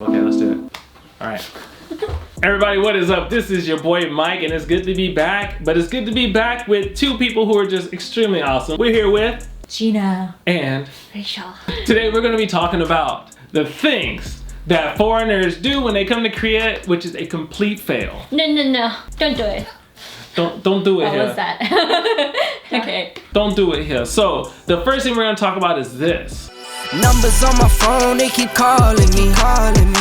Okay, let's do it. All right. Everybody, what is up? This is your boy Mike, and it's good to be back. But it's good to be back with two people who are just extremely awesome. We're here with Jina and Rachel. Today we're going to be talking about the things that foreigners do when they come to Korea, which is a complete fail. No, don't do it. Don't do it What here. was that? Okay. Don't do it here. So the first thing we're going to talk about is this. Numbers on my phone, they keep calling me.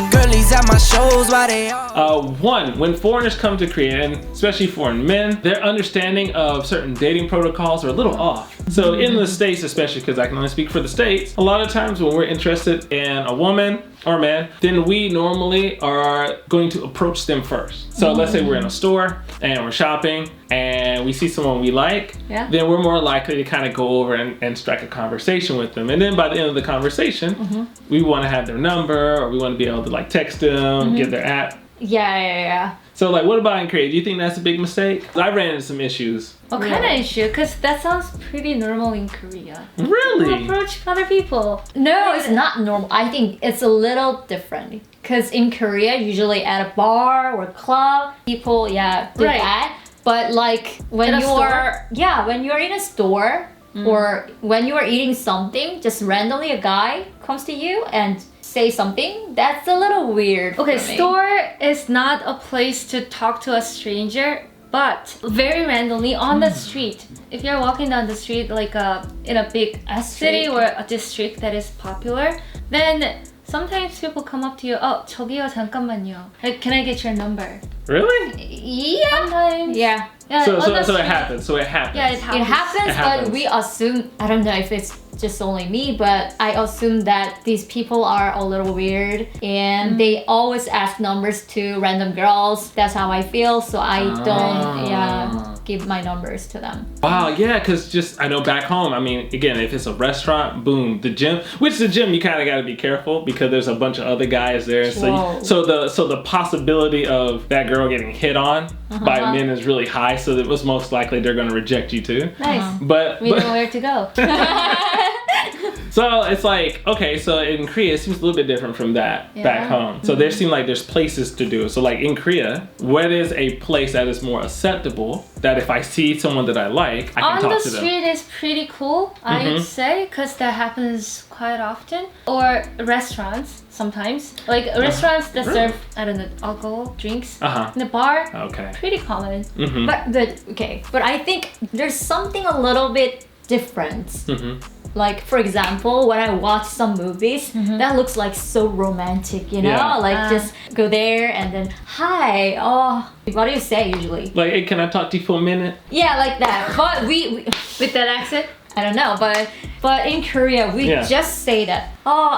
Girlies at my shows, why they all? One, when foreigners come to Korea, and especially foreign men, their understanding of certain dating protocols are a little off. So in the States, especially because I can only speak for the States, a lot of times when we're interested in a woman or man, then we normally are going to approach them first. So let's say we're in a store and we're shopping and we see someone we like, then we're more likely to kind of go over and strike a conversation with them. And then by the end of the conversation, we want to have their number, or we want to be able to like text them, get their app. Yeah. So like, what about in Korea? Do you think that's a big mistake? I ran into some issues. What kind of issue? Because that sounds pretty normal in Korea. Really? Approach other people. No, it's not normal. I think it's a little different. Because in Korea, usually at a bar or club, people, do that. But like when In a when you're in a store or when you are eating something, just randomly a guy comes to you and say something, that's a little weird. Okay, for me. store is not a place to talk to a stranger, but very randomly on the street. If you're walking down the street, like in a big city or a district that is popular, then sometimes people come up to you. Oh, 저기요, 잠깐만요. Like, can I get your number? Really? Yeah. Sometimes. Yeah. Yeah, So on the it street. happens. Yeah, it It happens, happens. but we assume, I don't know if it's just only me, but I assume that these people are a little weird and they always ask numbers to random girls. That's how I feel, so I don't give my numbers to them. Wow, yeah, because just, I know back home, I mean, again, if it's a restaurant, boom, the gym, which the gym, you kind of got to be careful because there's a bunch of other guys there. Whoa. So the possibility of that girl getting hit on by men is really high, so it was most likely they're going to reject you too. Nice. But We know where to go. so it's like, okay, so in Korea, it seems a little bit different from that back home. So there seem like there's places to do it. So like in Korea, what is a place that is more acceptable that if I see someone that I like, I can On talk the to them? street is pretty cool, I'd say, because that happens quite often. Or restaurants, sometimes. Like restaurants that serve, I don't know, alcohol, drinks. In the bar, Okay. pretty common. But I think there's something a little bit different. Like for example, when I watch some movies, that looks like so romantic, you know? Yeah. Like just go there and then, hi, oh, what do you say usually? Like, hey, can I talk to you for a minute? Yeah, like that. But we With that accent? I don't know, but in Korea we just say that. Oh,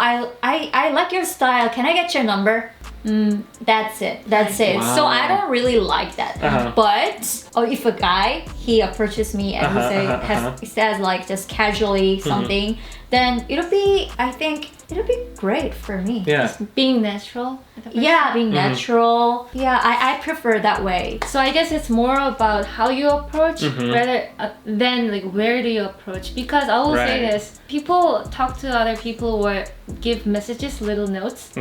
I like your style. Can I get your number? That's it. Wow. So I don't really like that. But if a guy he approaches me and he says like just casually something, then I think it'll be great for me. Yeah. Being natural. Yeah, being natural. Yeah, I prefer that way. So I guess it's more about how you approach rather than like where do you approach. Because I will say this, people talk to other people or give messages, little notes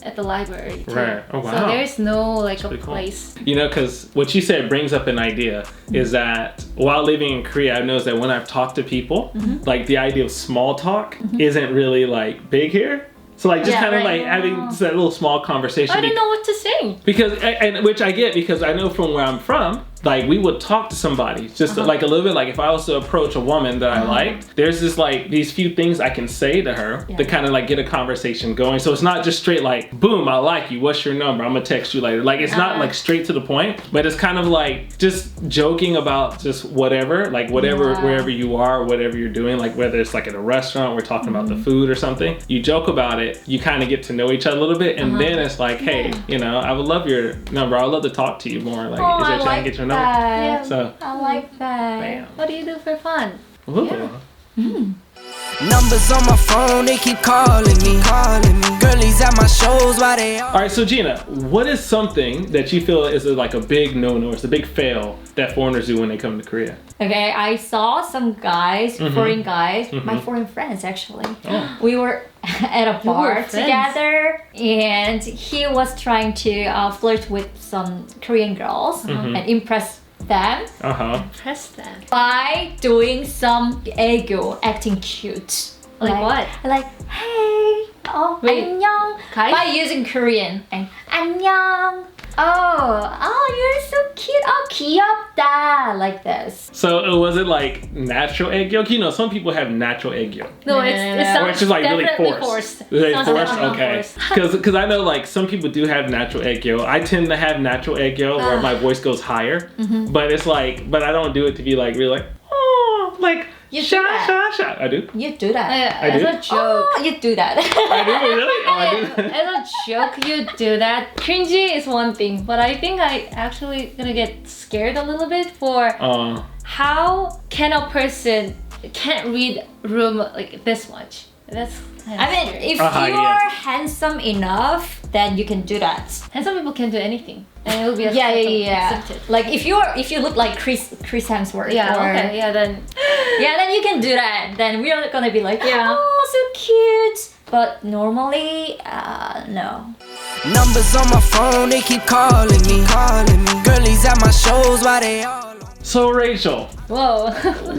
at the library too. Right. Oh, wow. So there's no like a pretty cool. place. You know, because what you said brings up an idea is that while living in Korea, I've noticed that when I've talked to people, like the idea of small talk isn't really like big here. So like just kind of like having just that little small conversation. I don't know what to say. Because, and which I get because I know from where I'm from, like we would talk to somebody just like a little bit, like if I was to approach a woman that I liked, there's just like these few things I can say to her to kind of like get a conversation going. So it's not just straight like, boom, I like you, what's your number, I'm gonna text you later. Like it's not like straight to the point, but it's kind of like just joking about just whatever, like whatever, wherever you are, whatever you're doing, like whether it's like at a restaurant, we're talking about the food or something, you joke about it, you kind of get to know each other a little bit, and then it's like, hey, you know, I would love your number, I would love to talk to you more. Like, is there a chance to get your number? Yeah. So, I like that. bam. What do you do for fun? Ooh. Numbers on my phone, they keep calling me. Girlies at my shows, why they All right, so Gina, what is something that you feel is like a big no-no, it's a big fail that foreigners do when they come to Korea? Okay, I saw some guys, foreign guys, my foreign friends actually. We were at a bar together, and he was trying to flirt with some Korean girls and impress them Impress them. by doing some 애교, acting cute. Like what? Like, hey, oh, Wait, 안녕. guys? By using Korean. And 안녕. Oh, you're so cute. Oh, 귀엽다. Like this. So was it like natural egg yolk? You know, some people have natural egg yolk. No, No, it's no, no. sounds Or it's just like really definitely forced. forced. They Sounds forced? definitely Okay. forced. Because I know like some people do have natural egg yolk. I tend to have natural egg yolk where my voice goes higher. But it's like, but I don't do it to be like really like, oh, like, You do sha, that. sha, sha. I do. You do that. I As do? a joke. Oh, you do that. I do, really? Oh, I do. As a joke, you do that. Cringy is one thing, but I think I actually gonna get scared a little bit for how can a person can't read room like this much. That's kind of I mean, scary. if Uh-huh, you're yeah. handsome enough, then you can do that. And some people can do anything, and it will be Yeah. accepted. Like if you look like Chris Hemsworth. Yeah. or, Okay. Yeah. Then. Yeah, then you can do that. Then we are gonna be like, Yeah. oh, so cute. But normally, no. Numbers on my phone, they keep calling me. Girlies at my shows, why they all So Rachel, Whoa.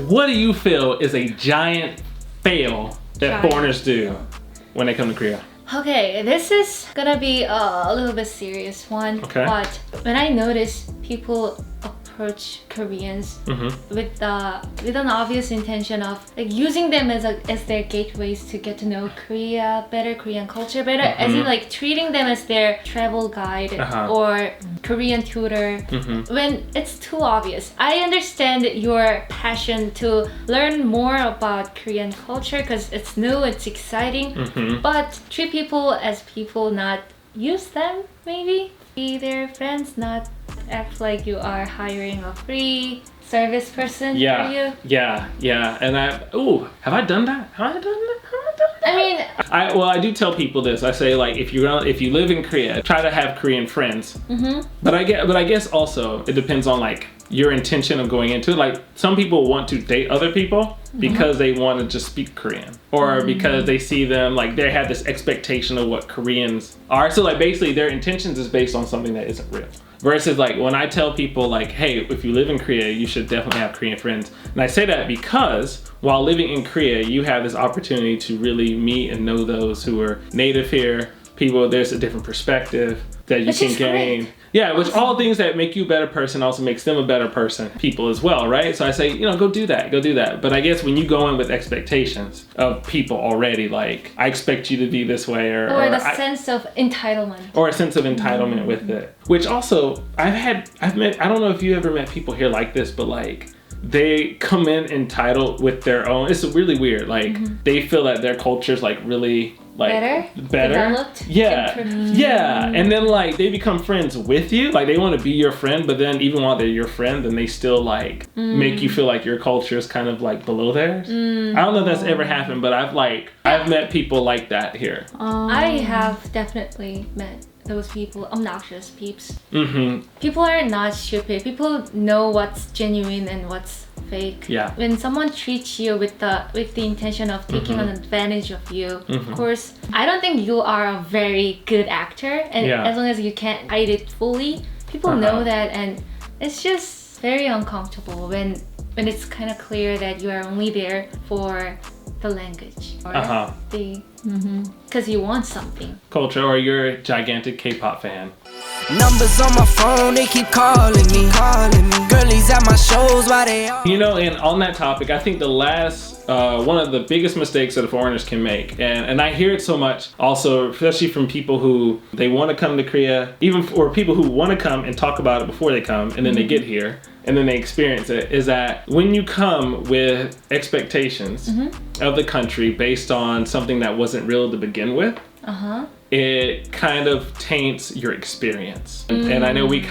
what do you feel is a giant fail that Giant foreigners do when they come to Korea? Okay, this is gonna be a little bit serious one. Okay. But when I notice people approach Koreans with an obvious intention of like using them as their gateways to get to know Korea better, Korean culture better, as in like treating them as their travel guide or Korean tutor, when it's too obvious. I understand your passion to learn more about Korean culture because it's new, it's exciting, but treat people as people, not use them maybe. Be their friends, not act like you are hiring a free service person for you. Yeah. And have I done that? I mean, I do tell people this. I say like if you live in Korea, try to have Korean friends. But I guess also it depends on like your intention of going into it. Like some people want to date other people because they want to just speak Korean, or because they see them like they have this expectation of what Koreans are. So like basically their intentions is based on something that isn't real. Versus like when I tell people like, hey, if you live in Korea, you should definitely have Korean friends. And I say that because while living in Korea, you have this opportunity to really meet and know those who are native here. People, there's a different perspective that you Which can is gain. great. Yeah, which all things that make you a better person also makes them a better person, people as well, right? So I say, go do that. But I guess when you go in with expectations of people already, like, I expect you to be this way, or the sense of entitlement. Or a sense of entitlement with it. Which also, I've met, I don't know if you ever met people here like this, but like, they come in entitled with their own, it's really weird, like, they feel that their culture's like really, like better. Developed. Yeah. And then like they become friends with you. Like they want to be your friend, but then even while they're your friend, then they still like make you feel like your culture is kind of like below theirs. I don't know if that's ever happened, but I've met people like that here. I have definitely met those people, obnoxious peeps. Mm-hmm. People are not stupid. People know what's genuine and what's fake. Yeah. When someone treats you with the intention of taking an advantage of you, of course, I don't think you are a very good actor, and as long as you can't hide it fully, people know that, and it's just very uncomfortable when it's kind of clear that you are only there for the language or the because you want something. Culture, or you're a gigantic K-pop fan. Numbers on my phone, they keep calling me. Girlies at my shows, why they all And on that topic, I think the last, one of the biggest mistakes that foreigners can make, and I hear it so much also, especially from people who, they want to come to Korea, or people who want to come and talk about it before they come, and then they get here, and then they experience it, is that when you come with expectations of the country based on something that wasn't real to begin with, it kind of taints your experience. And I know we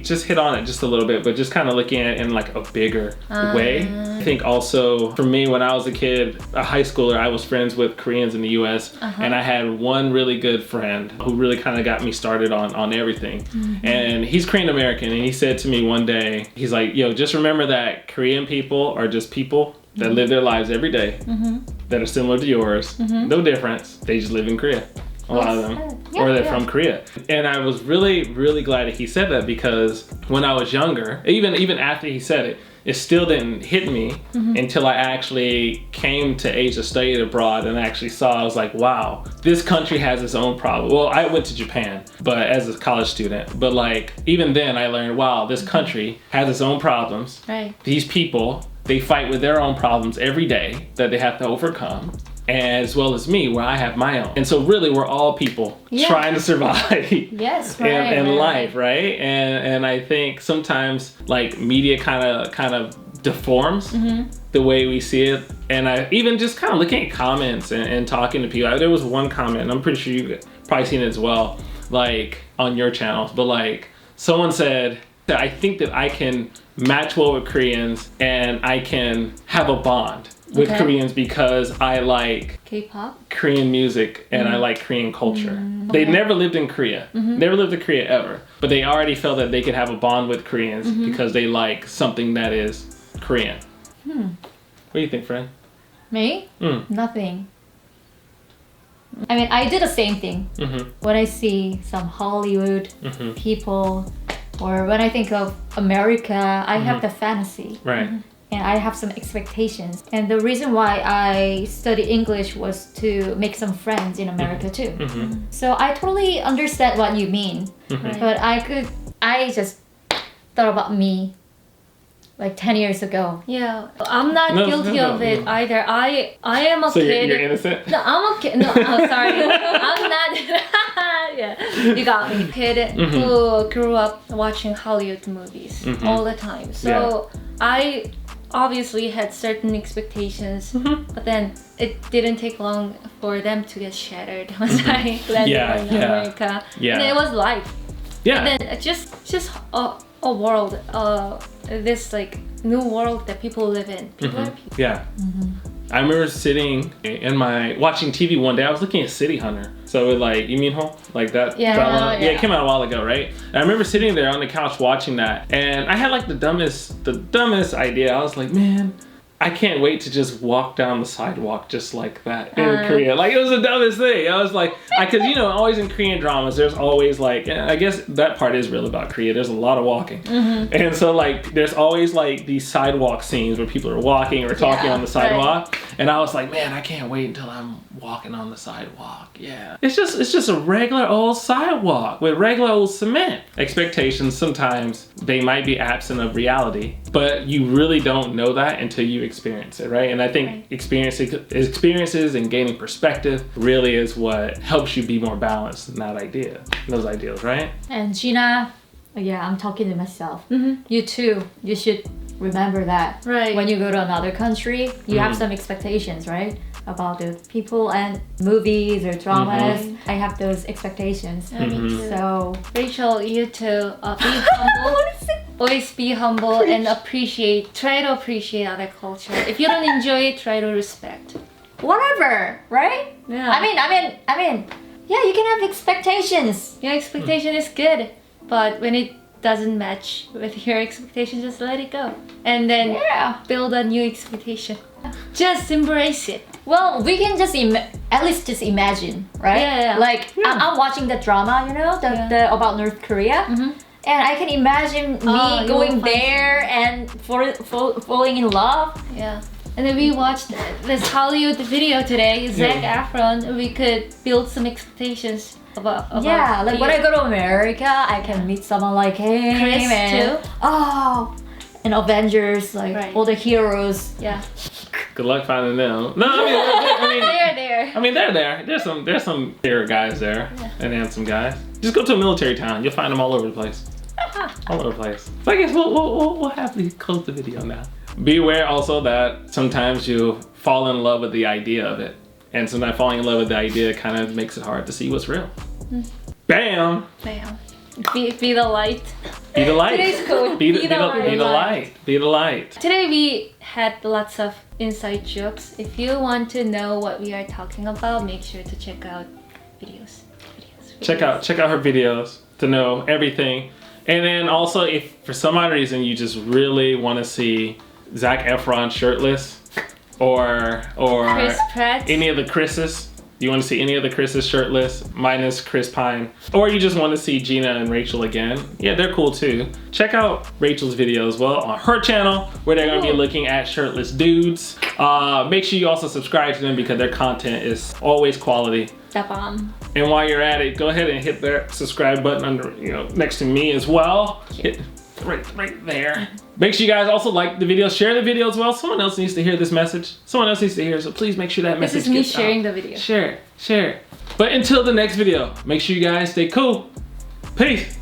just hit on it just a little bit, but just kind of looking at it in like a bigger way. I think also for me, when I was a kid, a high schooler, I was friends with Koreans in the US, and I had one really good friend who really kind of got me started on everything. And he's Korean American, and he said to me one day, he's like, yo, just remember that Korean people are just people that live their lives every day that are similar to yours. No difference. They just live in Korea. A lot of them, or they're from Korea. And I was really, really glad that he said that, because when I was younger, even after he said it, it still didn't hit me until I actually came to Asia, studied abroad, and actually saw, I was like, wow, this country has its own problem. Well, I went to Japan, but as a college student, but like, even then I learned, wow, this country has its own problems. Right. These people, they fight with their own problems every day that they have to overcome. As well as me, where I have my own. And so really, we're all people trying to survive in life, right? And I think sometimes like media kind of deforms the way we see it. And I even just kind of looking at comments and talking to people. There was one comment, and I'm pretty sure you've probably seen it as well, like on your channels, but like someone said that I think that I can match well with Koreans and I can have a bond with Koreans because I like K-pop, Korean music, and I like Korean culture. They never lived in Korea, never lived in Korea ever, but they already felt that they could have a bond with Koreans because they like something that is Korean. What do you think, friend? Me? Nothing. I mean, I do the same thing. When I see some Hollywood people, or when I think of America, I have the fantasy. Right. And I have some expectations. And the reason why I studied English was to make some friends in America too. So I totally understand what you mean. But I just thought about me like 10 years ago. Yeah, I'm not guilty of it either. I am a So kid. you're innocent? No, I'm a kid. No, I'm sorry. I'm not. Yeah, you got me. Kid who grew up watching Hollywood movies all the time. So I obviously had certain expectations, but then it didn't take long for them to get shattered once I landed in America. And it was life. And then it's just a world, this like new world that people live in. People are people. Yeah. I remember sitting in watching TV one day. I was looking at City Hunter. So like, you mean Ho? Like that drama? Yeah, it came out a while ago, right? And I remember sitting there on the couch watching that, and I had like the dumbest idea. I was like, man, I can't wait to just walk down the sidewalk just like that in Korea. Like, it was the dumbest thing. I was like, because always in Korean dramas, there's always like, and I guess that part is real about Korea. There's a lot of walking. And so like, there's always like these sidewalk scenes where people are walking or talking on the sidewalk. And I was like, man, I can't wait until I'm walking on the sidewalk. Yeah. It's just a regular old sidewalk with regular old cement. Expectations, sometimes they might be absent of reality, but you really don't know that until you experience it, right? And I think experiences and gaining perspective really is what helps you be more balanced in those ideals, right? And Gina, I'm talking to myself. You too, you should remember that. Right. When you go to another country, you have some expectations, right? About the people and movies or dramas. I have those expectations. Me too. So, Rachel, you too. Be humble. Always be humble and try to appreciate other culture. If you don't enjoy it, try to respect. whatever, right? Yeah. I mean, yeah, you can have expectations. Your expectation is good, but when it doesn't match with your expectation, just let it go. And then build a new expectation. Just embrace it. Well, we can just at least just imagine, right? Yeah. Like I'm watching the drama, the about North Korea, and I can imagine me going there and falling in love. Yeah. And then we watched this Hollywood video today, Zac Efron. We could build some expectations about like when I go to America, I can meet someone like him. Chris and, too. Oh, and Avengers, like all the heroes. Yeah. Good luck finding them. No, I mean they're there. I mean, they're there. There's some hero guys there and handsome guys. Just go to a military town. You'll find them all over the place. All over the place. So I guess we'll have to close the video now. Be aware also that sometimes you fall in love with the idea of it. And sometimes falling in love with the idea kind of makes it hard to see what's real. Bam! Bam. Be the light. Be the light. Today's code. Be the light. Be the light. Today we had lots of inside jokes. If you want to know what we are talking about, make sure to check out videos. Check out her videos to know everything. And then also, if for some odd reason you just really want to see Zac Efron shirtless, or Chris Pratt, any of the Chris's, you want to see any of the Chris's shirtless, minus Chris Pine, or you just want to see Jina and Rachel again, yeah, they're cool too. Check out Rachel's video as well on her channel, where they're going to be looking at shirtless dudes. Make sure you also subscribe to them because their content is always quality. the bomb. And while you're at it, go ahead and hit that subscribe button under, next to me as well. Hit right there. Make sure you guys also like the video, share the video as well. Someone else needs to hear this message. Someone else needs to hear, so please make sure that message This is me gets sharing out. the video. Share. But until the next video, make sure you guys stay cool. Peace.